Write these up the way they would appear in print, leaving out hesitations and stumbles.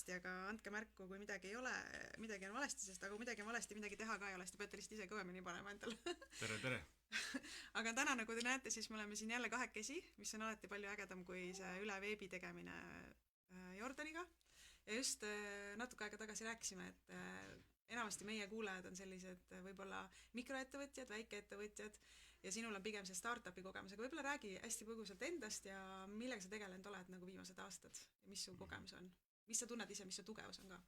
valesti, aga andke märku, kui midagi ei ole, midagi on valesti, sest aga kui midagi on valesti, midagi teha ka ei ole, siis te peate lihtsalt ise kõvemini panema endale. tere, tere! Aga täna, nagu te näete, siis me oleme siin jälle kahekesi, mis on alati palju ägedam kui see üle veebi tegemine Jordaniga. Ja just natuke aega tagasi rääkisime, et enamasti meie kuulajad on sellised võib-olla mikroettevõtjad, väikeettevõtjad ja sinul on pigem see startupi kogemus, aga võib-olla räägi hästi põgusalt endast ja millega sa tegelenud oled nagu viimased aastad ja mis su kogemus on? Mis sa tunned ise, mis su tugevus on ka?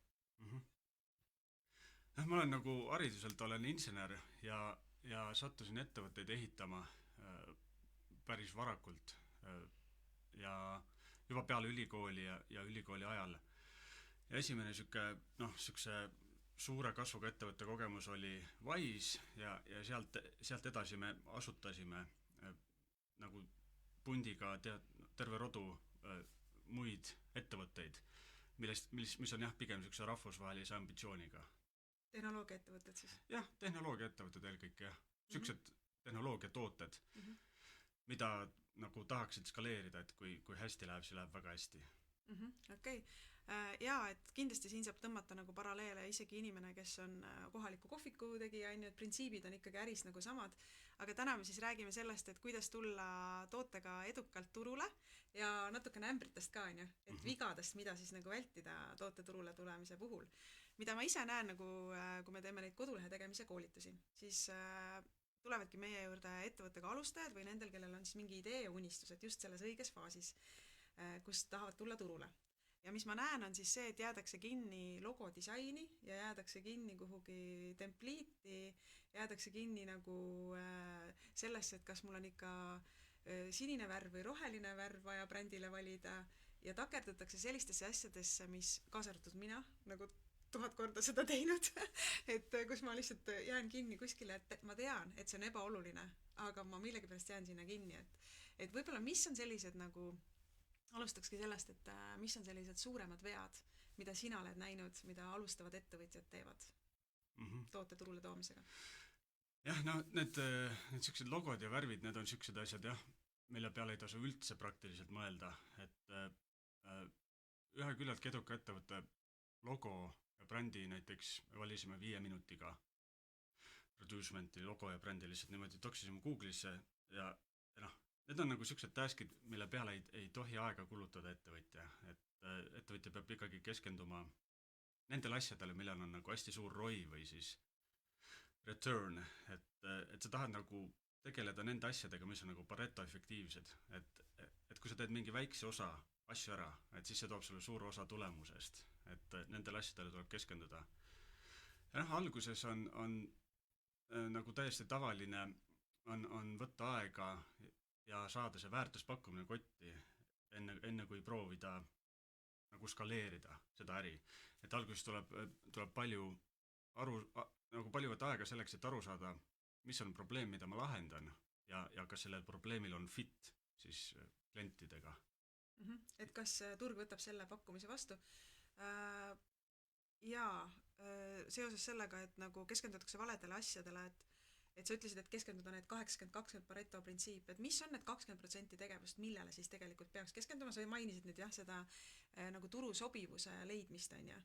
Ma olen nagu hariduselt olen insener ja sattusin ettevõtteid ehitama päris varakult ja juba peale ülikooli ja ülikooli ajal. Ja esimene siukse suure kasvuga ettevõtte kogemus oli Wise ja sealt edasi me asutasime nagu pundiga terve rodu muid ettevõtteid, mis on pigem siukse rahvusvahelise ambitsiooniga. Tehnoloogiaettevõtted siis? Jah, tehnoloogiaettevõtted eelkõige, jah. Siuksed tehnoloogiatooted, mida nagu tahaksid skaleerida, et kui hästi läheb, siis läheb väga hästi. Okei. Jaa, et kindlasti siin saab tõmmata nagu paralleele isegi inimene, kes on kohaliku kohviku tegija, et printsiibid on ikkagi äris nagu samad, aga täna me siis räägime sellest, et kuidas tulla tootega edukalt turule ja natukene ämbritest ka, et vigadest, mida siis nagu vältida toote turule tulemise puhul. Mida ma ise näen, nagu, kui me teeme neid kodulehe tegemise koolitusi, siis tulevadki meie juurde ettevõttega alustajad või nendel, kellel on siis mingi idee ja unistus, et just selles õiges faasis, kus tahavad tulla turule. Ja mis ma näen on siis see, et jäädakse kinni logodisaini ja jäädakse kinni kuhugi templiiti, jäädakse kinni nagu sellesse, et kas mul on ikka sinine värv või roheline värv vaja brändile valida ja takerdatakse sellistesse asjadesse, mis kaasarvatud mina nagu 1000 korda seda teinud, et kus ma lihtsalt jään kinni kuskile, et ma tean, et see on ebaoluline, aga ma millegipärast jään sinna kinni, et võib-olla mis on sellised nagu alustakski sellest, et mis on sellised suuremad vead, mida sina oled näinud, mida alustavad ettevõtjad teevad toote turule toomisega? Jah, no need siuksed logod ja värvid, need on siuksed asjad, jah, mille peale ei tasu üldse praktiliselt mõelda, et ühe küllalt eduka ettevõtte logo ja brändi näiteks valisime 5 minutiga producementi, logo ja brändi lihtsalt niimoodi toksisime Google'isse ja need on nagu siuksed taskid, mille peale ei tohi aega kulutada ettevõtja, et ettevõtja peab ikkagi keskenduma nendele asjadele, millel on nagu hästi suur ROI või siis return, et sa tahad nagu tegeleda nende asjadega, mis on nagu Pareto efektiivsed, et kui sa teed mingi väikse osa asju ära, et siis see toob sulle suur osa tulemusest, et nendele asjadele tuleb keskenduda. Ja alguses on nagu täiesti tavaline on võtta aega ja saada see väärtuspakkumine kotti enne kui proovida nagu skaleerida seda äri. Et alguses tuleb palju võtta aega selleks, et aru saada, mis on probleem, mida ma lahendan ja kas sellel probleemil on fit siis klientidega. Et kas turg võtab selle pakkumise vastu? Jaa, seoses sellega, et nagu keskendutakse valedele asjadele, et sa ütlesid, et keskenduda need 80-20 Pareto printsiip, et mis on need 20% tegevust, millele siis tegelikult peaks keskenduma? Sa mainisid nüüd seda nagu turu sobivuse leidmist, on ja.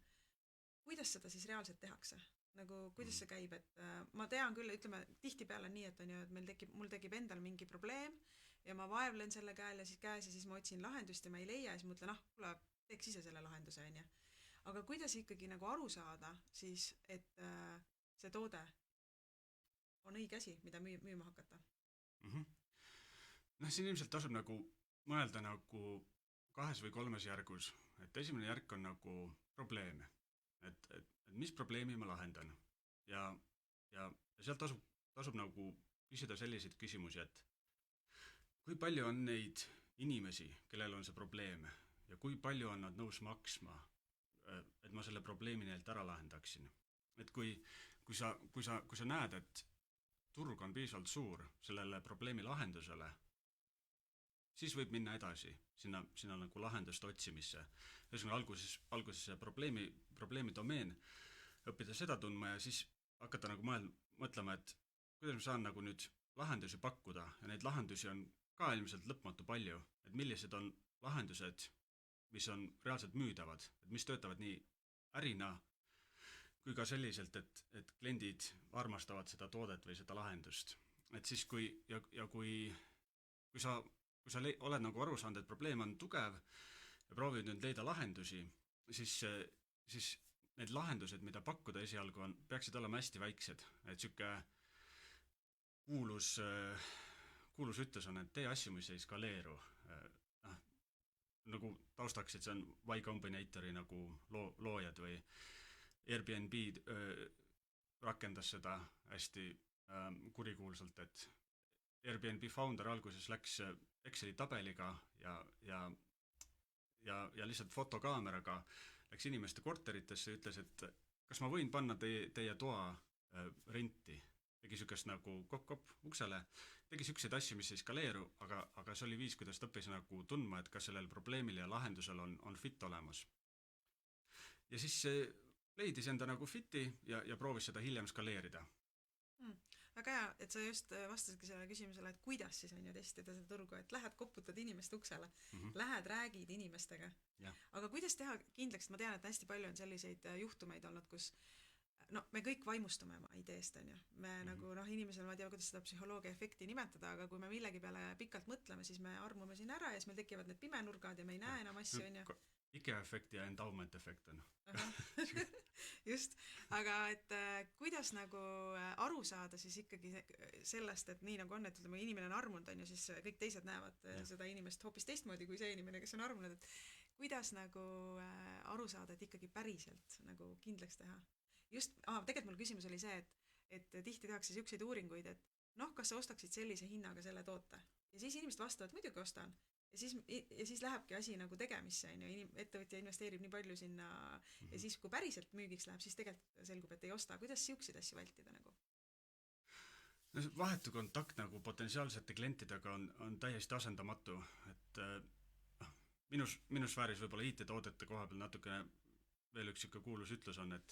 Kuidas seda siis reaalselt tehakse? Nagu, kuidas see käib? Et ma tean küll, ütleme, tihtipeale nii, et mul tekib endal mingi probleem ja ma vaevlen selle käes ja siis ma otsin lahendust ja ma ei leia ja siis mõtlen, teeks ise selle lahenduse, on ja. Aga kuidas ikkagi nagu aru saada siis, et see toode on õige asi, mida müüma hakata? Siin ilmselt tasub nagu mõelda nagu 2 või 3 järgus, et esimene järk on nagu probleem, et mis probleemi ma lahendan ja sealt tasub nagu küsida selliseid küsimusi, et kui palju on neid inimesi, kellel on see probleem ja kui palju on nad nõus maksma, et ma selle probleemi neilt ära lahendaksin. Et kui sa näed, et turg on piisavalt suur sellele probleemi lahendusele, siis võib minna edasi sinna nagu lahenduste otsimisse. Alguses see probleemi domeen, õppida seda tundma ja siis hakata nagu mõtlema, et kuidas ma saan nagu nüüd lahendusi pakkuda ja neid lahendusi on ka ilmselt lõpmatu palju, et millised on lahendused, mis on reaalselt müüdavad, et mis töötavad nii ärina kui ka selliselt, et kliendid armastavad seda toodet või seda lahendust. Et siis kui sa oled nagu aru saanud, et probleem on tugev ja proovid nüüd leida lahendusi, siis need lahendused, mida pakkuda esialgu on, peaksid olema hästi väiksed. Et siuke kuulus ütlus on, et tee asju, mis ei skaleeru. Nagu taustaks, et see on Y Combinatori nagu loojad või Airbnb rakendas seda hästi kurikuulsalt, et Airbnb founder alguses läks Exceli tabeliga ja lihtsalt fotokaameraga läks inimeste korteritesse ja ütles, et kas ma võin panna teie toa renti. Tegi sükest nagu kopp-kopp uksele, tegi sükseid asju, mis ei skaleeru, aga see oli viis, kuidas ta õppis nagu tundma, et kas sellel probleemil ja lahendusel on fit olemas. Ja siis leidis enda nagu fiti ja proovis seda hiljem skaleerida. Väga hea, et sa just vastasidki sellele küsimusele, et kuidas siis on ju testida seda turgu, et lähed koputad inimeste uksele, lähed räägid inimestega. Ja. Aga kuidas teha kindlaks, ma tean, et hästi palju on selliseid juhtumeid olnud, kus me kõik vaimustume oma ideest, on ju. Me nagu, inimesel, ma ei tea, kuidas seda psühholoogia efekti nimetada, aga kui me millegi peale pikalt mõtleme, siis me armume siin ära ja siis meil tekivad need pimenurgad ja me ei näe enam asju, on ju. IKEA-efekt ja endowment efekt on. Just, aga et kuidas nagu aru saada siis ikkagi sellest, et nii nagu on, et inimene on armunud, on ju, siis kõik teised näevad seda inimest hoopis teistmoodi kui see inimene, kes on armunud, et kuidas nagu aru saada, et ikkagi päriselt nagu kindlaks teha. Just, tegelikult mul küsimus oli see, et tihti tehakse siukseid uuringuid, et kas sa ostaksid sellise hinnaga selle toote. Ja siis inimesed vastavad, muidugi ostan. Ja siis lähebki asi nagu tegemisse, on ju, ettevõtja investeerib nii palju sinna ja siis kui päriselt müügiks läheb, siis tegelikult selgub, et ei osta. Kuidas siukseid asju vältida nagu? No, vahetu kontakt nagu potentsiaalsete klientidega on täiesti asendamatu, et minu sfääris võib-olla IT-toodete koha peal natukene veel üks kuulus ütlus on, et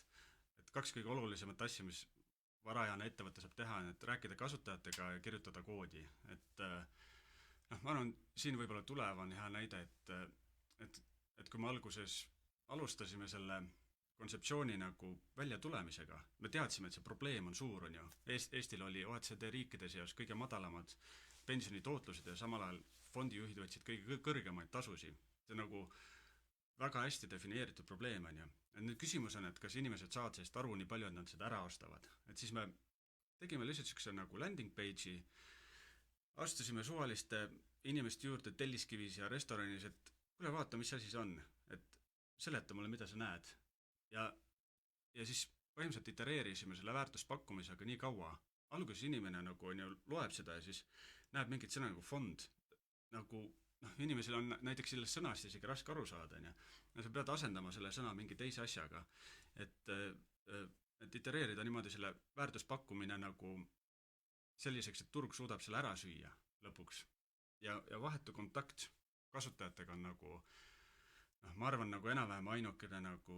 2 kõige olulisemat asja, mis varajane ettevõte saab teha, on, et rääkida kasutajatega ja kirjutada koodi. Et ma arvan, siin võib-olla Tulev on hea näide, et kui me alguses alustasime selle kontseptsiooni nagu välja tulemisega, me teadsime, et see probleem on suur, on ju. Eestil oli OECD riikide seas kõige madalamad pensionitootlused ja samal ajal fondijuhid võtsid kõige kõrgemaid tasusid. See nagu väga hästi defineeritud probleem, on ju. Nüüd küsimus on, et kas inimesed saavad sellest aru nii palju, et nad seda ära ostavad. Et siis me tegime lihtsalt sükse nagu landing page'i, astusime suvaliste inimeste juurde Telliskivis ja restoranis, et kuule vaata, mis asi see on, et seleta mulle, mida sa näed. Ja siis põhimõtteliselt itereerisime selle väärtuspakkumisega nii kaua. Alguses inimene nagu on ju loeb seda ja siis näeb mingit sõna nagu fond, nagu inimesel on näiteks sellest sõnast isegi raske aru saada, on ju. Ja sa pead asendama selle sõna mingi teise asjaga, et itereerida niimoodi selle väärtuspakkumine nagu selliseks, et turg suudab selle ära süüa lõpuks. Ja vahetu kontakt kasutajatega on nagu, ma arvan, nagu enam-vähem ainukene nagu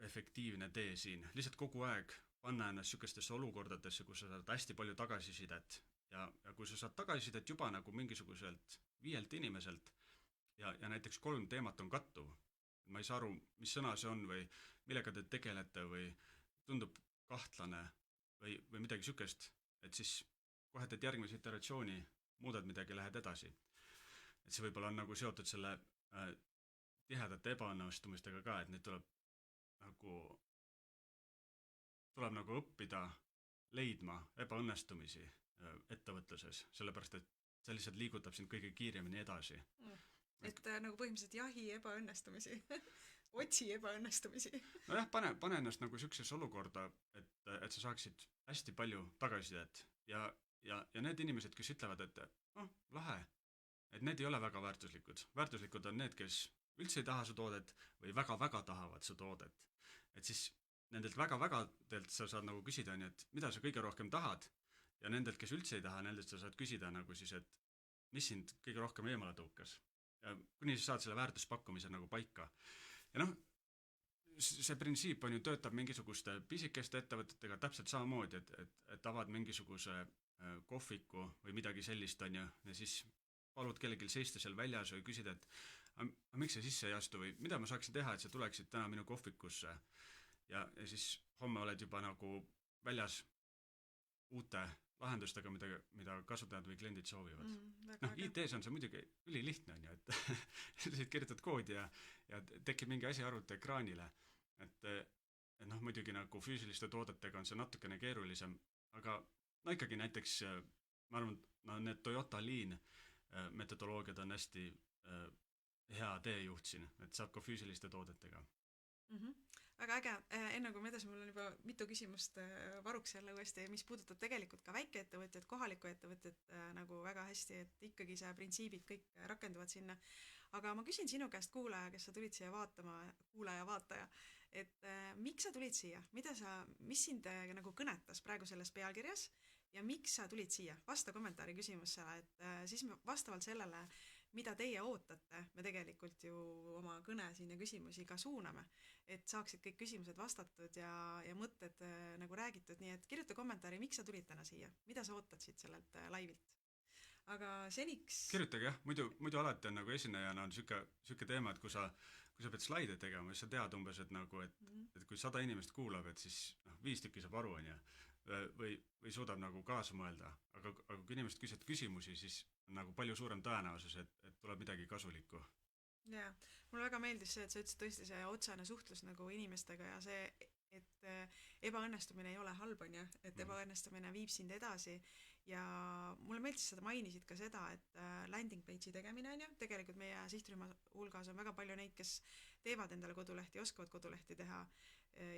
efektiivne tee siin. Lihtsalt kogu aeg panna ennast sükestesse olukordadesse, kus sa saad hästi palju tagasisidet ja kui sa saad tagasisidet juba nagu mingisuguselt 5 inimeselt ja näiteks 3 teemat on kattuv. Ma ei saa aru, mis sõna see on või millega te tegelete või tundub kahtlane või midagi sükest, et siis kohe teed järgmise iteratsiooni, muudad midagi, lähed edasi. Et see võib-olla on nagu seotud selle tihedate ebaõnnestumistega ka, et neid tuleb nagu õppida leidma ebaõnnestumisi ettevõtluses, sellepärast et see lihtsalt liigutab sind kõige kiiremini edasi. Et nagu põhimõtteliselt jahi ebaõnnestumisi, otsi ebaõnnestumisi. Nojah, pane ennast nagu sükses olukorda, et sa saaksid hästi palju tagasisidet ja need inimesed, kes ütlevad, et lahe, et need ei ole väga väärtuslikud. Väärtuslikud on need, kes üldse ei taha su toodet või väga-väga tahavad su toodet. Et siis nendelt väga-vägadelt sa saad nagu küsida, et mida sa kõige rohkem tahad ja nendelt, kes üldse ei taha, nendelt sa saad küsida nagu siis, et mis sind kõige rohkem eemale tõukas. Ja kuni sa saad selle väärtuspakkumise nagu paika. Ja see printsiip on ju töötab mingisuguste pisikeste ettevõtetega täpselt samamoodi, et avad mingisuguse kohviku või midagi sellist, on ju, ja siis palud kellelgi seista seal väljas või küsida, et aga miks sa sisse ei astu või mida ma saaksin teha, et sa tuleksid täna minu kohvikusse ja siis homme oled juba nagu väljas uute lahendustega, mida kasutajad või kliendid soovivad. Noh, IT-s on see muidugi ülilihtne, on ju, et sa kirjutad koodi ja tekib mingi asi arvuti ekraanile. Et noh, muidugi nagu füüsiliste toodetega on see natukene keerulisem, aga no ikkagi näiteks, ma arvan, no need Toyota Lean metodoloogiad on hästi hea teejuht siin, et saab ka füüsiliste toodetega. Väga äge, enne kui me edasi, mul on juba mitu küsimust varuks jälle uuesti, mis puudutab tegelikult ka väikeettevõtjad, kohaliku ettevõtjad nagu väga hästi, et ikkagi see printsiibid kõik rakenduvad sinna. Aga ma küsin sinu käest, kuulaja, kes sa tulid siia vaatama, kuulaja, vaataja, et miks sa tulid siia? Mis sind nagu kõnetas praegu selles pealkirjas ja miks sa tulid siia? Vasta kommentaari küsimusele, et siis me vastavalt sellele, mida teie ootate, me tegelikult ju oma kõne siin ja küsimusi ka suuname, et saaksid kõik küsimused vastatud ja mõtted nagu räägitud, nii et kirjuta kommentaari, miks sa tulid täna siia, mida sa ootad siit sellelt laivilt. Aga seniks... Kirjutage jah, muidu alati on nagu esinejana on süke teema, et kui sa pead slaide tegema, siis sa tead umbes, et nagu, et kui 100 inimest kuulab, et siis 5 tükki saab aru, on ju, või suudab nagu kaasa mõelda, aga kui inimesed küsivad küsimusi, siis on nagu palju suurem tõenäosus, et tuleb midagi kasulikku. Jaa, mulle väga meeldis see, et sa ütlesid tõesti see otsene suhtlus nagu inimestega ja see, et ebaõnnestumine ei ole halb, on ju, et ebaõnnestumine viib sind edasi ja mulle meeldis, seda mainisid ka seda, et landing page'i tegemine on ju, tegelikult meie sihtrühma hulgas on väga palju neid, kes teevad endale kodulehti, oskavad kodulehti teha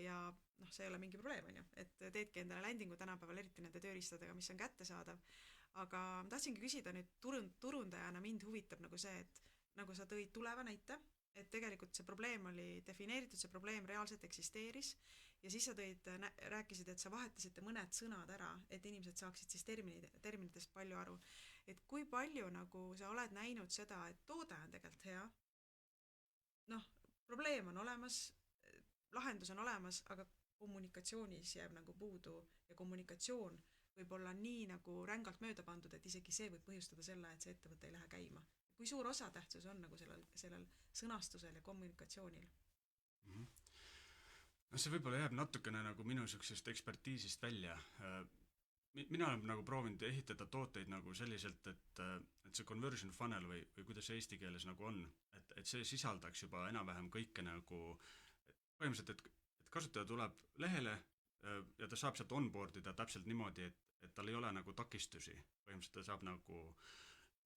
ja noh, see ei ole mingi probleem, on ju, et teedki endale landingu tänapäeval eriti nende tööriistadega, mis on kättesaadav, aga ma tahtsingi küsida nüüd turundajana, mind huvitab nagu see, et nagu sa tõid tuleva näite, et tegelikult see probleem oli defineeritud, see probleem reaalselt eksisteeris ja siis sa rääkisid, et sa vahetasite mõned sõnad ära, et inimesed saaksid siis terminitest palju aru. Et kui palju nagu sa oled näinud seda, et toode on tegelikult hea, noh, probleem on olemas, lahendus on olemas, aga kommunikatsioonis jääb nagu puudu ja kommunikatsioon võib olla nii nagu rängalt mööda pandud, et isegi see võib põhjustada selle, et see ettevõte ei lähe käima. Kui suur osatähtsus on nagu sellel sõnastusel ja kommunikatsioonil? No see võib-olla jääb natukene nagu minu sellisest ekspertiisist välja. Mina olen nagu proovinud ehitada tooteid nagu selliselt, et see conversion funnel või kuidas see eesti keeles nagu on, et see sisaldaks juba enam-vähem kõike nagu põhimõtteliselt, et kasutaja tuleb lehele ja ta saab sealt onboardida täpselt niimoodi, et tal ei ole nagu takistusi. Põhimõtteliselt ta saab nagu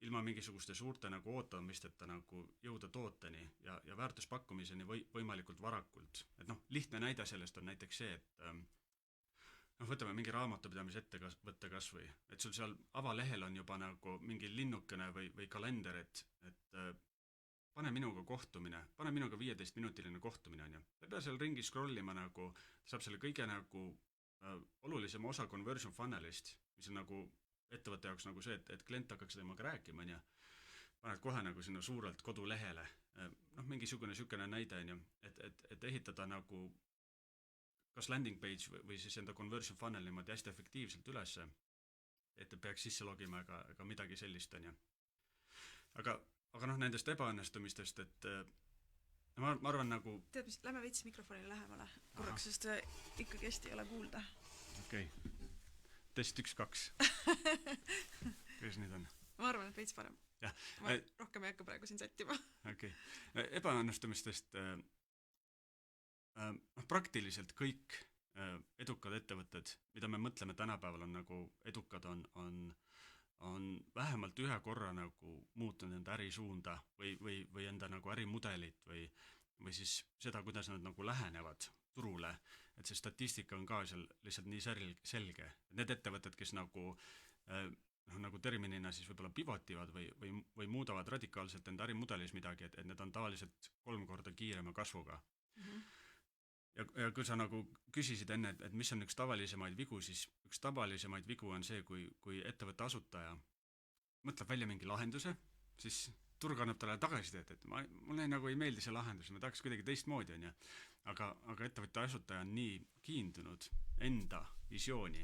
ilma mingisuguste suurte nagu ootamisteta nagu jõuda tooteni ja väärtuspakkumiseni võimalikult varakult. Et noh, lihtne näide sellest on näiteks see, et võtame mingi raamatupidamise ette võtta kas või, et sul seal avalehel on juba nagu mingi linnukene või kalender, et pane minuga kohtumine, pane minuga 15-minutiline kohtumine, on ju. Ta ei pea seal ringi scrollima nagu, ta saab selle kõige nagu olulisema osa conversion funnelist, mis on nagu ettevõtte jaoks nagu see, et klient hakkaks temaga rääkima, on ju. Paned kohe nagu sinna suurelt kodulehele. Noh, mingisugune näide, on ju, et ehitada nagu kas landing page või siis enda conversion funnel niimoodi hästi efektiivselt ülesse, et peaks sisse logima ega midagi sellist, on ju. Aga noh, nendest ebaõnnestumistest, et ma arvan nagu... Tead, mis, lähme veits mikrofonile lähemale korraks, sest ikkagi hästi ei ole kuulda. Okei. Test 1, 2. Kuidas nüüd on? Ma arvan, et veits parem. Ja. Ma rohkem ei hakka praegu siin sättima. Okei. Ebaõnnestumistest praktiliselt kõik edukad ettevõtted, mida me mõtleme tänapäeval on nagu edukad, on vähemalt ühe korra nagu muutunud enda ärisuunda või enda nagu ärimudelit või siis seda, kuidas nad nagu lähenevad turule, et see statistika on ka seal lihtsalt nii selge. Need ettevõtted, kes nagu terminina siis võib-olla pivotivad või muudavad radikaalselt enda ärimudelis midagi, et need on tavaliselt 3 korda kiirema kasvuga. Ja kui sa nagu küsisid enne, et mis on üks tavalisemaid vigu, siis üks tavalisemaid vigu on see, kui ettevõtte asutaja mõtleb välja mingi lahenduse, siis turg annab talle tagasisidet, et mulle nagu ei meeldi see lahendus, ma tahaks kuidagi teistmoodi, on ju. Aga ettevõtte asutaja on nii kiindunud enda visiooni.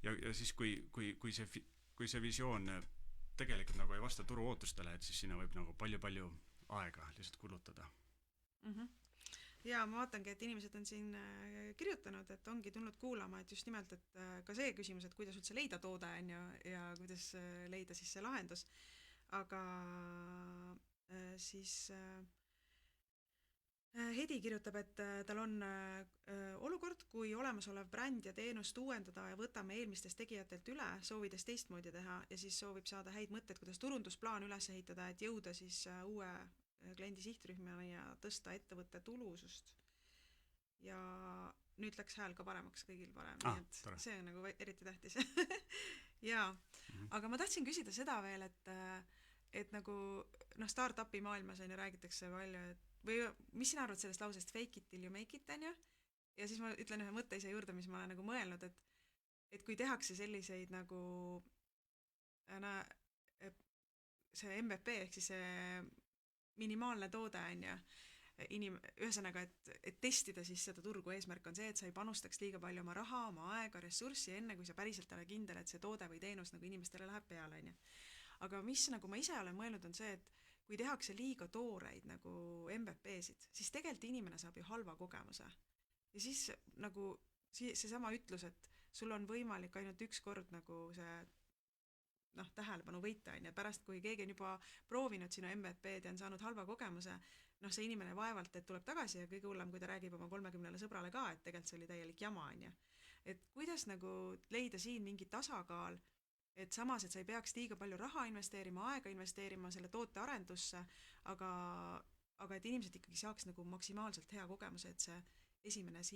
Ja siis kui see visioon tegelikult nagu ei vasta turu ootustele, et siis sinna võib nagu palju aega lihtsalt kulutada. Ja ma vaatangi, et inimesed on siin kirjutanud, et ongi tulnud kuulama, et just nimelt, et ka see küsimus, et kuidas üldse leida toode on ju, ja kuidas leida siis see lahendus. Aga siis Hedi kirjutab, et tal on olukord, kui olemasolev bränd ja teenust uuendada ja võtame eelmistest tegijatelt üle, soovides teistmoodi teha ja siis soovib saada häid mõtteid, kuidas turundusplaan üles ehitada, et jõuda siis uue kliendi sihtrühmani ja tõsta ettevõtte tulusust. Ja nüüd läks hääl ka paremaks, kõigil parem, nii et tore. see on nagu eriti tähtis. Jaa, aga ma tahtsin küsida seda veel, et nagu startupi maailmas on ju räägitakse palju, et või mis sina arvad sellest lausest fake it till you make it, on ju? Ja siis ma ütlen ühe mõtte ise juurde, mis ma olen nagu mõelnud, et kui tehakse selliseid nagu see MVP ehk siis see minimaalne toode on ju, ühesõnaga, et testida siis seda turgu, eesmärk on see, et sa ei panustaks liiga palju oma raha, oma aega, ressurssi enne, kui sa päriselt ole kindel, et see toode või teenus nagu inimestele läheb peale, on ju. Aga mis nagu ma ise olen mõelnud on see, et kui tehakse liiga tooreid nagu MVP-sid, siis tegelikult inimene saab ju halva kogemuse. Ja siis nagu seesama ütlus, et sul on võimalik ainult üks kord nagu see tähelepanu võita, on ja pärast, kui keegi on juba proovinud sinu MVP-d ja on saanud halva kogemuse, see inimene vaevalt, et tuleb tagasi ja kõige hullem, kui ta räägib oma 30 sõbrale ka, et tegelikult see oli täielik jama, on ja. Et kuidas nagu leida siin mingi tasakaal, et samas, et sa ei peaks liiga palju raha investeerima, aega investeerima selle toote arendusse, aga et inimesed ikkagi saaks nagu maksimaalselt hea kogemuse, et see esimene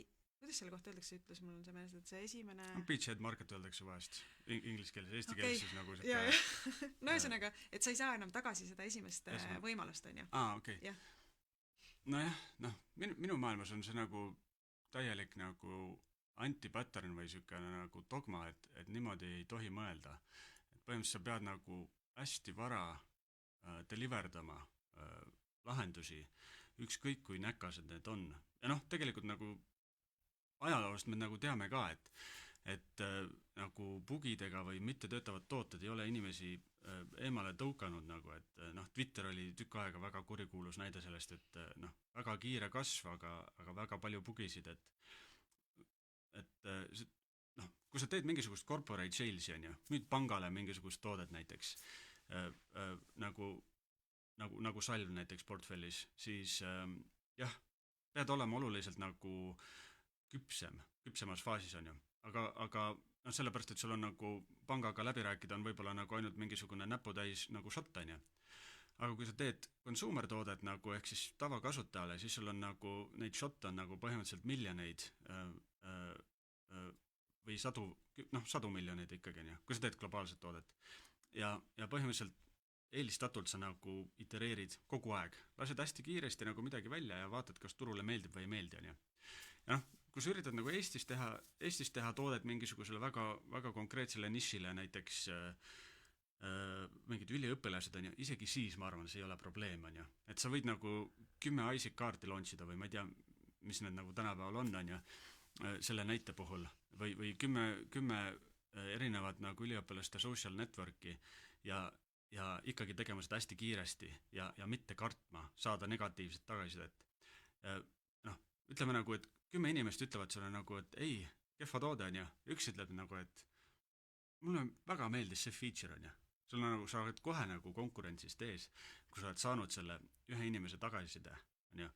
kuidas selle kohta öeldakse, ütlus mul on see meelest, et see esimene... Beachhead market öeldakse vahest, inglise keeles, eesti keeles siis nagu see... No ühesõnaga, et sa ei saa enam tagasi seda esimest võimalust, on ju. Okei. Nojah, minu maailmas on see nagu täielik nagu anti-pattern või siukene nagu dogma, et niimoodi ei tohi mõelda. Et põhimõtteliselt sa pead nagu hästi vara deliverdama lahendusi, ükskõik kui näkased need on. Ja tegelikult nagu ajaloost me nagu teame ka, et nagu bugidega või mitte töötavad tooted ei ole inimesi eemale tõukanud nagu, et Twitter oli tükk aega väga kurikuulus näide sellest, et väga kiire kasv, aga väga palju bugisid, et kui sa teed mingisugust corporate sales'i on ju, müüd pangale mingisugust toodet näiteks, nagu salv näiteks portfellis, siis jah, pead olema oluliselt nagu küpsemas faasis on ju, aga sellepärast, et sul on nagu pangaga läbi rääkida on võib-olla nagu ainult mingisugune näputäis nagu shot on ju. Aga kui sa teed consumer toodet nagu ehk siis tavakasutajale, siis sul on nagu neid shot on nagu põhimõtteliselt miljoneid või sadu miljoneid ikkagi on ju, kui sa teed globaalset toodet. Ja põhimõtteliselt eelistatult sa nagu itereerid kogu aeg, lased hästi kiiresti nagu midagi välja ja vaatad, kas turule meeldib või ei meeldi on ju. Ja kui sa üritad nagu Eestis teha toodet mingisugusele väga, väga konkreetsele nišile, näiteks mingid üliõpilased on ju, isegi siis ma arvan, see ei ole probleem on ju. Et sa võid nagu 10 ISIC kaarti launchida või ma ei tea, mis need nagu tänapäeval on ju, selle näite puhul või 10 erinevad nagu üliõpilaste social network'i ja ikkagi tegema seda hästi kiiresti ja mitte kartma saada negatiivset tagasisidet. Ütleme nagu, et 10 inimest ütlevad sulle nagu, et ei, kehva toode on ju, üks ütleb nagu, et mulle väga meeldis see feature on ju. Sul on nagu, sa oled kohe nagu konkurentsist ees, kui sa oled saanud selle ühe inimese tagasiside on ju.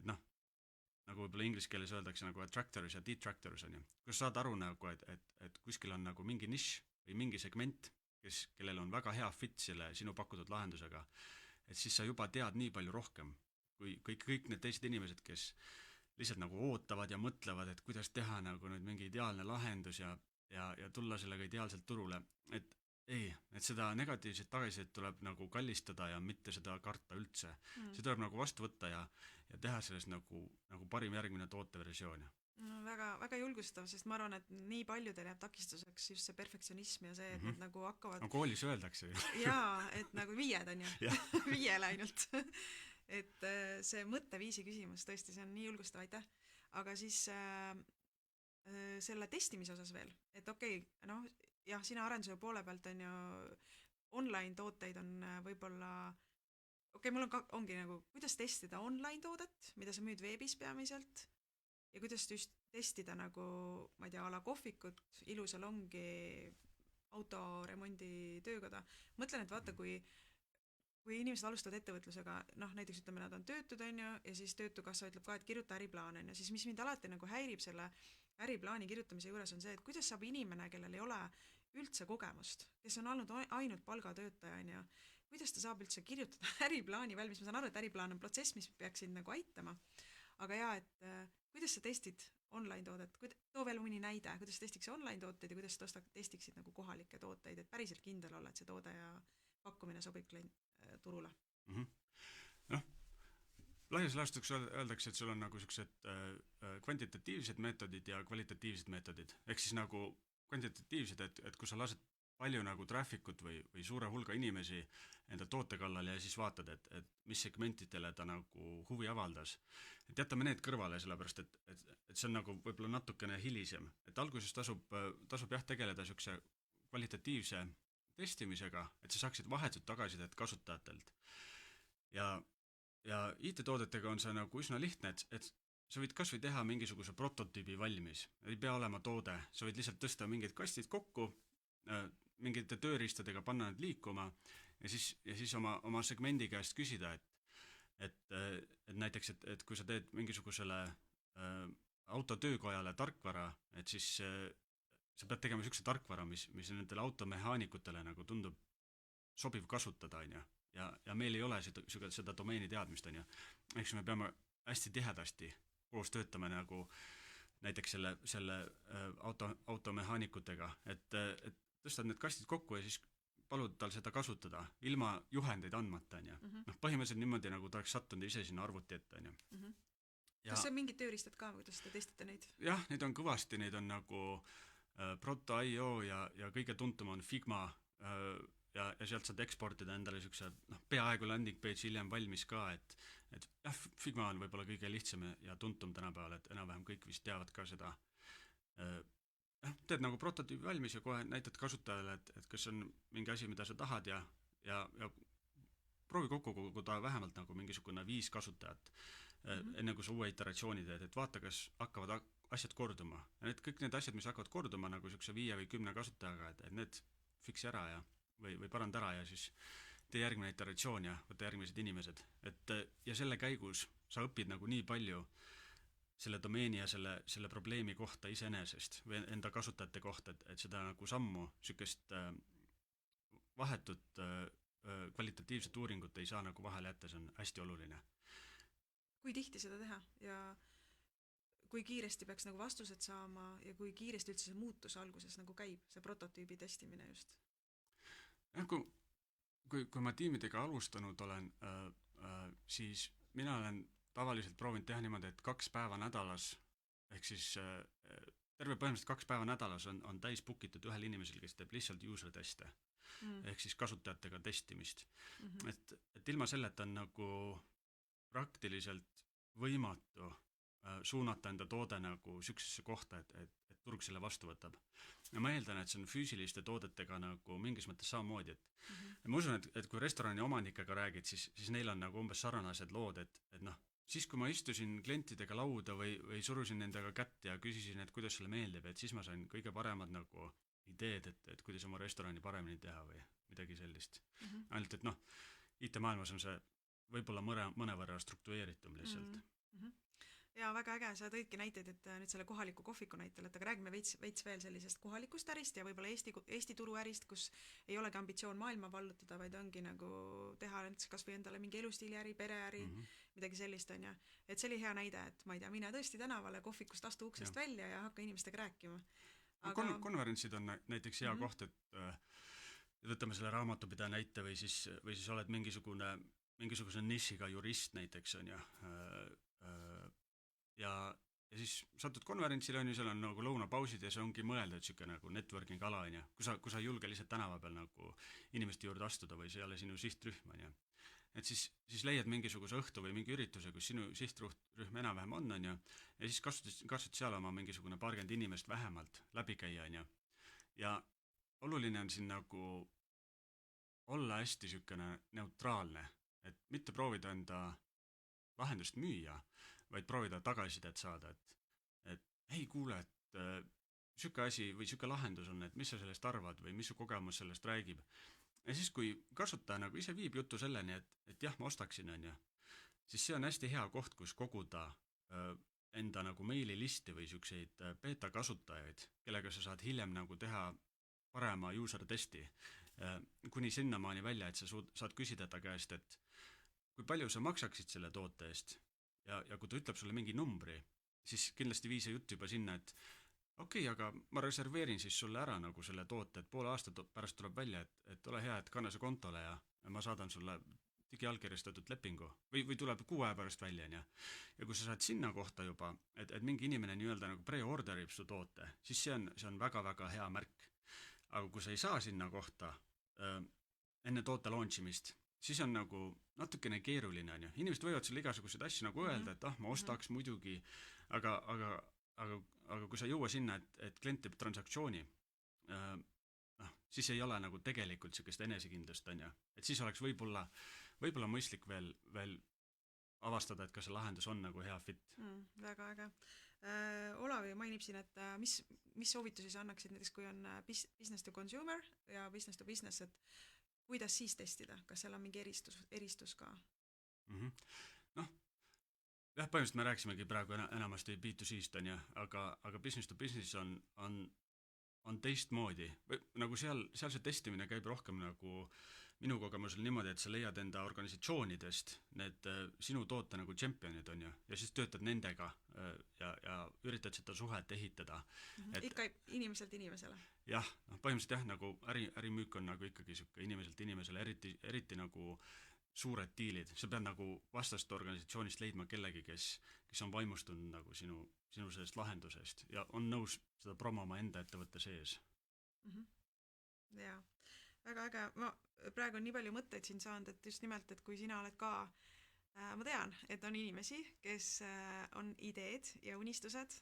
Et nagu võib-olla inglise keeles öeldakse nagu attractors ja detractors on ju. Kui sa saad aru nagu, et kuskil on nagu mingi nišš või mingi segment, kellel on väga hea fit selle sinu pakutud lahendusega, et siis sa juba tead nii palju rohkem kui kõik need teised inimesed, kes lihtsalt nagu ootavad ja mõtlevad, et kuidas teha nagu nüüd mingi ideaalne lahendus ja tulla sellega ideaalselt turule, et seda negatiivset tagasisidet tuleb nagu kallistada ja mitte seda karta üldse. See tuleb nagu vastu võtta ja teha sellest nagu parim järgmine tooteversioon. Väga, väga julgustav, sest ma arvan, et nii paljudel jääb takistuseks just see perfektsionism ja see, et need nagu hakkavad... No koolis öeldakse ju. Jaa, et nagu 5 on ju. 5 ainult. Et see mõtteviisi küsimus, tõesti, see on nii julgustav, aitäh. Aga siis selle testimise osas veel, et okei, jah, sina arenduse poole pealt on ju online tooteid on võib-olla okei, mul ongi nagu, kuidas testida online toodet, mida sa müüd veebis peamiselt, ja kuidas just testida nagu, ma ei tea, a la kohvikut, ilusalongi, autoremondi töökoda. Mõtlen, et vaata, kui inimesed alustavad ettevõtlusega, noh, näiteks ütleme, nad on töötud, on ju, ja siis töötukassa ütleb ka, et kirjuta äriplaan, on ju, siis mis mind alati nagu häirib selle äriplaani kirjutamise juures on see, et kuidas saab inimene, kellel ei ole üldse kogemust, kes on olnud ainult palgatöötaja, on ju, kuidas ta saab üldse kirjutada äriplaani valmis, ma saan aru, et äriplaan on protsess, mis peaks sind nagu aitama, aga jaa, et kuidas sa testid online toodet, too veel mõni näide, kuidas testiks online tooteid ja kuidas testiksid nagu kohalikke tooteid, et päriselt kindel olla, et see toode ja pakkumine sobib turule. Noh, laias laastus öeldakse, et sul on nagu siuksed kvantitatiivsed meetodid ja kvalitatiivsed meetodid. Ehk siis nagu kvantitatiivsed, et kui sa lased palju nagu traffic'ut või suure hulga inimesi enda toote kallal ja siis vaatad, et mis segmentidele ta nagu huvi avaldas. Et jätame need kõrvale, sellepärast, et see on nagu võib-olla natukene hilisem. Et alguses tasub jah tegeleda siukse kvalitatiivse testimisega, et sa saaksid vahetut tagasisidet kasutajatelt. Ja IT-toodetega on see nagu üsna lihtne, et sa võid kas või teha mingisuguse prototüübi valmis. Ei pea olema toode, sa võid lihtsalt tõsta mingid kastid kokku, mingite tööriistadega panna need liikuma ja siis oma segmendi käest küsida, et näiteks, et kui sa teed mingisugusele autotöökojale tarkvara, et siis sa pead tegema siukse tarkvara, mis nendele automehaanikutele nagu tundub sobiv kasutada, on ju. Ja meil ei ole seda domeeni teadmist, on ju. Eks me peame hästi tihedasti koos töötama nagu näiteks selle automehaanikutega, et tõstad need kastid kokku ja siis palud tal seda kasutada ilma juhendeid andmata, on ju. Noh, põhimõtteliselt niimoodi, nagu ta oleks sattunud ise sinna arvuti ette, on ju. Kas see on mingid tööriistad ka, kuidas te testite neid? Jah, neid on kõvasti, neid on nagu Proto.io ja kõige tuntum on Figma ja sealt saad eksportida endale siukse peaaegu landing page hiljem valmis ka, et jah, Figma on võib-olla kõige lihtsam ja tuntum tänapäeval, et enam-vähem kõik vist teavad ka seda. Teed nagu prototüübi valmis ja kohe näitad kasutajale, et kas on mingi asi, mida sa tahad ja proovi kokku koguda vähemalt nagu mingisugune 5 kasutajat enne kui sa uue iteratsiooni teed, et vaata, kas hakkavad asjad korduma. Ja kõik need asjad, mis hakkavad korduma nagu siukse 5 või 10 kasutajaga, et need fiksi ära või paranda ära ja siis tee järgmine iteratsioon ja võta järgmised inimesed. Ja selle käigus sa õpid nagu nii palju selle domeeni ja selle probleemi kohta iseenesest või enda kasutajate kohta, et seda nagu sammu, siukest vahetut kvalitatiivset uuringut ei saa nagu vahele jätta, see on hästi oluline. Kui tihti seda teha ja kui kiiresti peaks nagu vastused saama ja kui kiiresti üldse see muutus alguses nagu käib, see prototüübi testimine just? Kui ma tiimidega alustanud olen, siis mina olen tavaliselt proovinud teha niimoodi, et 2 päeva nädalas, ehk siis põhimõtteliselt 2 päeva nädalas on täis bookitud ühel inimesel, kes teeb lihtsalt user teste, ehk siis kasutajatega testimist. Et ilma selleta on nagu praktiliselt võimatu suunata enda toode nagu siuksesse kohta, et turg selle vastu võtab. Ja ma eeldan, et see on füüsiliste toodetega nagu mingis mõttes samamoodi, et ma usun, et kui restorani omanikega räägid, siis neil on nagu umbes sarnased lood, et noh, siis kui ma istusin klientidega lauda või surusin nendega kätt ja küsisin, et kuidas sulle meeldib, et siis ma sain kõige paremad nagu ideed, et kuidas oma restorani paremini teha või midagi sellist. Ainult, et noh, IT-maailmas on see võib-olla mõnevõrra struktureeritum lihtsalt. Ja väga äge, sa tõidki näiteid, et nüüd selle kohaliku kohviku näitel, et aga räägime veits veel sellisest kohalikust ärist ja võib-olla Eesti turu ärist, kus ei olegi ambitsioon maailma vallutada, vaid ongi nagu teha kas või endale mingi elustiiliäri, pereäri, midagi sellist, on ju. Et see oli hea näide, et ma ei tea, mine tõesti tänavale kohvikust astu uksest välja ja hakka inimestega rääkima. Konverentsid on näiteks hea koht, et võtame selle raamatupidaja näite või siis oled mingisuguse nišiga jurist näiteks, on ju. Ja siis satud konverentsile, on ju, seal on nagu lõunapausid ja see ongi mõeldud siuke nagu networking ala, on ju. Kui sa ei julge lihtsalt tänava peal nagu inimeste juurde astuda või see ei ole sinu sihtrühm, on ju. Et siis leiad mingisuguse õhtu või mingi ürituse, kus sinu sihtrühm enam-vähem on ju. Ja siis kasutad seal oma mingisugune 20 inimest vähemalt läbi käia, on ju. Ja oluline on siin nagu olla hästi siukene neutraalne. et mitte proovida enda lahendust müüa, vaid proovida tagasisidet saada, et ei kuule, et sihuke asi või sihuke lahendus on, et mis sa sellest arvad või mis su kogemus sellest räägib. Ja siis, kui kasutaja nagu ise viib juttu selleni, et jah, ma ostaksin, on ju, siis see on hästi hea koht, kus koguda enda nagu meililisti või siukseid beta kasutajaid, kellega sa saad hiljem nagu teha parema user testi, kuni sinnamaani välja, et sa saad küsida ta käest, et kui palju sa maksaksid selle toote eest ja kui ta ütleb sulle mingi numbri, siis kindlasti vii see jutt juba sinna, et okei, aga ma reserveerin siis sulle ära nagu selle toote, et poole aasta pärast tuleb välja, et ole hea, et kanna see kontole ja ma saadan sulle digiallkirjastatud lepingu või tuleb 6 aja pärast välja, on ju. Ja kui sa saad sinna kohta juba, et mingi inimene nii-öelda nagu pre-orderib su toote, siis see on väga-väga hea märk. Aga kui sa ei saa sinna kohta enne toote launch imist, siis on nagu natukene keeruline, on ju. Inimesed võivad sulle igasuguseid asju nagu öelda, et ma ostaks muidugi, aga kui sa ei jõua sinna, et klient teeb transaktsiooni, siis ei ole nagu tegelikult sellist enesekindlust, on ju. Et siis oleks võib-olla mõistlik veel avastada, et kas see lahendus on nagu hea fit. Väga äge. Olavi mainib siin, et mis soovitusi sa annaksid näiteks, kui on business to consumer ja business to business, et kuidas siis testida? Kas seal on mingi eristus ka? Noh, jah, põhimõtteliselt me rääkisimegi praegu enamasti B2C-st, on ju, aga business to business on teistmoodi. Või nagu seal see testimine käib rohkem nagu minu kogemusel niimoodi, et sa leiad enda organisatsioonidest need sinu toote nagu championid, on ju, ja siis töötad nendega ja üritad seda suhet ehitada. Ikka inimeselt inimesele. Jah, põhimõtteliselt jah, nagu ärimüük on nagu ikkagi siuke inimeselt inimesele, eriti nagu suured diilid. Sa pead nagu vastast organisatsioonist leidma kellegi, kes on vaimustunud nagu sinu sellest lahendusest ja on nõus seda promoma enda ettevõtte sees. Jaa. Väga äge, ma praegu on nii palju mõtteid siin saanud, et just nimelt, et kui sina oled ka, ma tean, et on inimesi, kes on ideed ja unistused,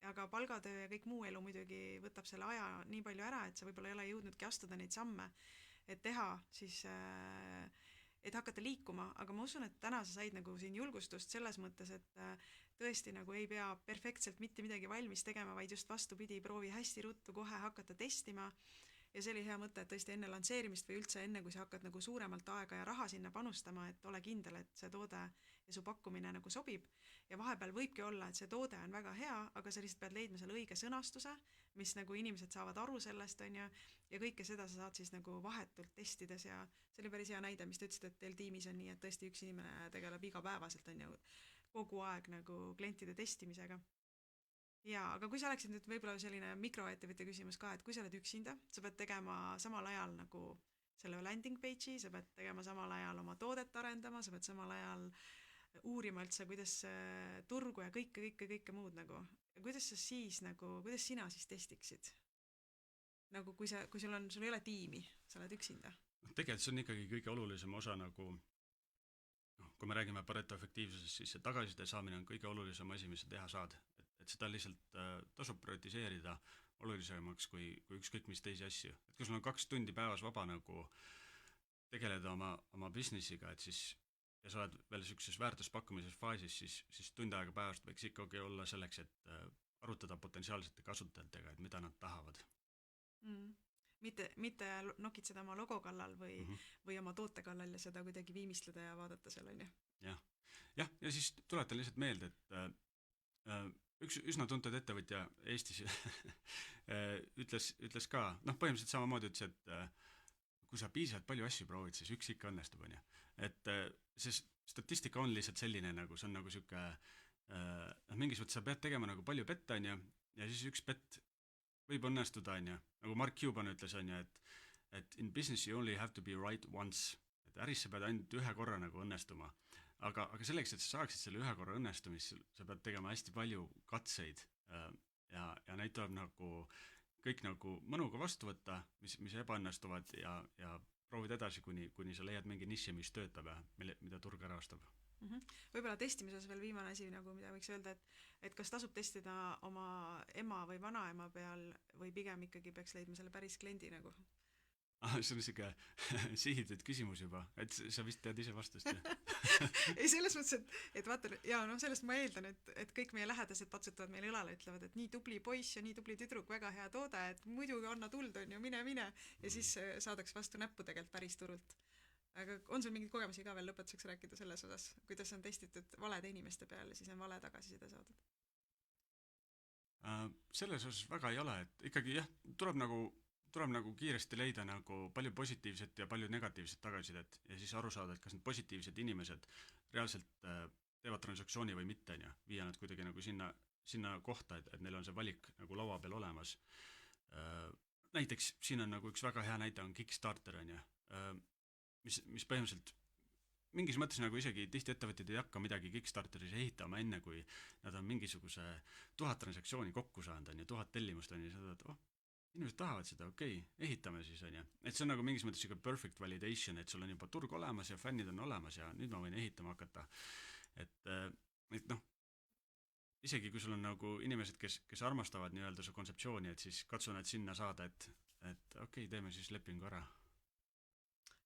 aga palgatöö ja kõik muu elu muidugi võtab selle aja nii palju ära, et sa võib-olla ei ole jõudnudki astuda neid samme, et teha siis, et hakata liikuma, aga ma usun, et täna sa said nagu siin julgustust selles mõttes, et tõesti nagu ei pea perfektselt mitte midagi valmis tegema, vaid just vastupidi, proovi hästi ruttu kohe hakata testima. Ja see oli hea mõte, et tõesti enne lansseerimist või üldse enne, kui sa hakkad nagu suuremalt aega ja raha sinna panustama, et ole kindel, et see toode ja su pakkumine nagu sobib. Ja vahepeal võibki olla, et see toode on väga hea, aga sa lihtsalt pead leidma selle õige sõnastuse, mis nagu inimesed saavad aru sellest, on ju, ja kõike seda sa saad siis nagu vahetult testides ja see oli päris hea näide, mis te ütlesid, et teil tiimis on nii, et tõesti üks inimene tegeleb igapäevaselt, on ju, kogu aeg nagu klientide testimisega. Jaa, aga kui sa oleksid nüüd võib-olla selline mikroettevõtja küsimus ka, et kui sa oled üksinda, sa pead tegema samal ajal nagu selle landing page'i, sa pead tegema samal ajal oma toodet arendama, sa pead samal ajal uurima üldse, kuidas turgu ja kõike muud nagu. Ja kuidas sina siis testiksid? Nagu kui sul ei ole tiimi, sa oled üksinda. Tegelikult see on ikkagi kõige olulisem osa nagu, kui me räägime Pareto efektiivsusest, siis see tagasiside saamine on kõige olulisem asi, mis sa teha saad. Et seda lihtsalt tasub prioritiseerida olulisemaks kui ükskõik mis teisi asju. Et kui sul on 2 tundi päevas vaba nagu tegeleda oma businessiga, et siis ja sa oled veel sellises väärtuspakkumises faasis, siis tund aega päevast võiks ikkagi olla selleks, et arutada potentsiaalsete kasutajatega, et mida nad tahavad. Mitte nokitseda oma logo kallal või oma toote kallal ja seda kuidagi viimistleda ja vaadata seal, on ju. Ja siis tuletan lihtsalt meelde, et üks üsna tuntud ettevõtja Eestis ütles ka, põhimõtteliselt samamoodi ütles, et kui sa piisavalt palju asju proovid, siis üks ikka õnnestub, on ju. Et see statistika on lihtsalt selline, nagu see on nagu siuke, mingis mõttes sa pead tegema nagu palju pette, on ju, ja siis üks pett võib õnnestuda, on ju. Nagu Mark Cuban ütles, on ju, et in business you only have to be right once. Et äris sa pead ainult ühe korra nagu õnnestuma. Aga selleks, et sa saaksid selle ühe korra õnnestumist, sa pead tegema hästi palju katseid ja neid tuleb nagu kõik nagu mõnuga vastu võtta, mis ebaõnnestuvad ja proovid edasi, kuni sa leiad mingi niši, mis töötab ja mida turg ära ostab. Võib-olla testimises veel viimane asi, nagu mida võiks öelda, et kas tasub testida oma ema või vanaema peal või pigem ikkagi peaks leidma selle päris kliendi nagu? See on siuke sihitud küsimus juba, et sa vist tead ise vastust, jah? ei, selles mõttes, et vaata, ja noh, sellest ma eeldan, et kõik meie lähedased patsutavad meile õlale, ütlevad, et nii tubli poiss ja nii tubli tüdruk, väga hea toode, et muidugi anna tuld, on ju, mine. Ja siis saadaks vastu näppu tegelikult päris turult. Aga on sul mingeid kogemusi ka veel lõpetuseks rääkida selles osas, kuidas on testitud valede inimeste peal ja siis on vale tagasiside saadud? Selles osas väga ei ole, et ikkagi jah, tuleb nagu kiiresti leida nagu palju positiivset ja palju negatiivset tagasisidet ja siis aru saada, et kas need positiivsed inimesed reaalselt teevad transaktsiooni või mitte, on ju, viia nad kuidagi nagu sinna kohta, et neil on see valik nagu laua peal olemas. Näiteks siin on nagu üks väga hea näide on Kickstarter, on ju, mis põhimõtteliselt mingis mõttes nagu isegi tihti ettevõtjad ei hakka midagi Kickstarteris ehitama enne, kui nad on mingisuguse 1000 transaktsiooni kokku saanud, on ju, 1000 tellimust on ju, seda, inimesed tahavad seda, okei, ehitame siis, on ju. Et see on nagu mingis mõttes perfect validation, et sul on juba turg olemas ja fännid on olemas ja nüüd ma võin ehitama hakata. Et noh, isegi kui sul on nagu inimesed, kes armastavad nii-öelda su kontseptsiooni, et siis katsu nad sinna saada, et okei, teeme siis lepingu ära.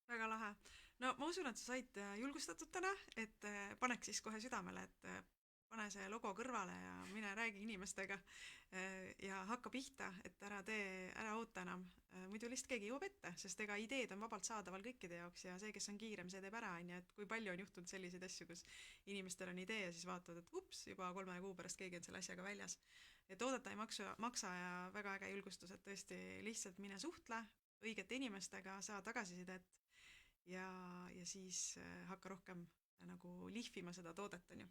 Väga lahe. No ma usun, et sa said julgustatud täna, et paneks siis kohe südamele, et pane see logo kõrvale ja mine räägi inimestega ja hakka pihta, et ära oota enam. Muidu lihtsalt keegi jõuab ette, sest ega ideed on vabalt saadaval kõikide jaoks ja see, kes on kiirem, see teeb ära, on ju, et kui palju on juhtunud selliseid asju, kus inimestel on idee ja siis vaatavad, et ups, juba 3 kuu pärast keegi on selle asjaga väljas. Et oodata ei maksa ja väga äge julgustus, et tõesti lihtsalt mine suhtle õigete inimestega, saa tagasisidet ja siis hakka rohkem nagu lihvima seda toodet, on ju.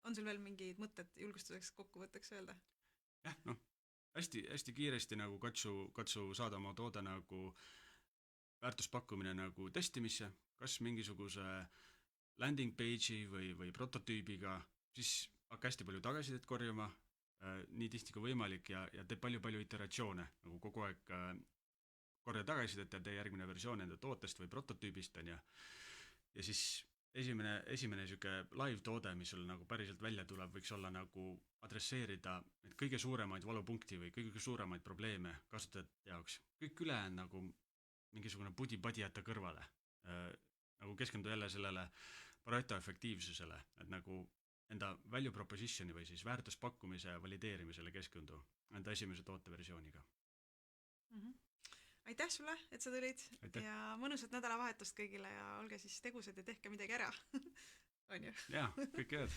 On sul veel mingid mõtted julgustuseks kokkuvõtteks öelda? Jah, noh, hästi kiiresti nagu katsu saada oma toode nagu väärtuspakkumine nagu testimisse, kas mingisuguse landing page'i või prototüübiga, siis hakka hästi palju tagasisidet korjama, nii tihti kui võimalik ja tee palju iteratsioone, nagu kogu aeg korja tagasisidet ja tee järgmine versioon enda tootest või prototüübist, on ju. Ja siis esimene siuke live toode, mis sul nagu päriselt välja tuleb, võiks olla nagu adresseerida need kõige suuremaid valupunkti või kõige suuremaid probleeme kasutajate jaoks. Kõik üle on nagu mingisugune pudi-padi jätta kõrvale. Nagu keskendu jälle sellele Pareto efektiivsusele, et nagu enda value propositioni või siis väärtuspakkumise valideerimisele keskendu enda esimese tooteversiooniga. Aitäh sulle, et sa tulid. Aitäh. Ja mõnusat nädalavahetust kõigile ja olge siis tegusad ja tehke midagi ära. On ju? Jaa, kõik head.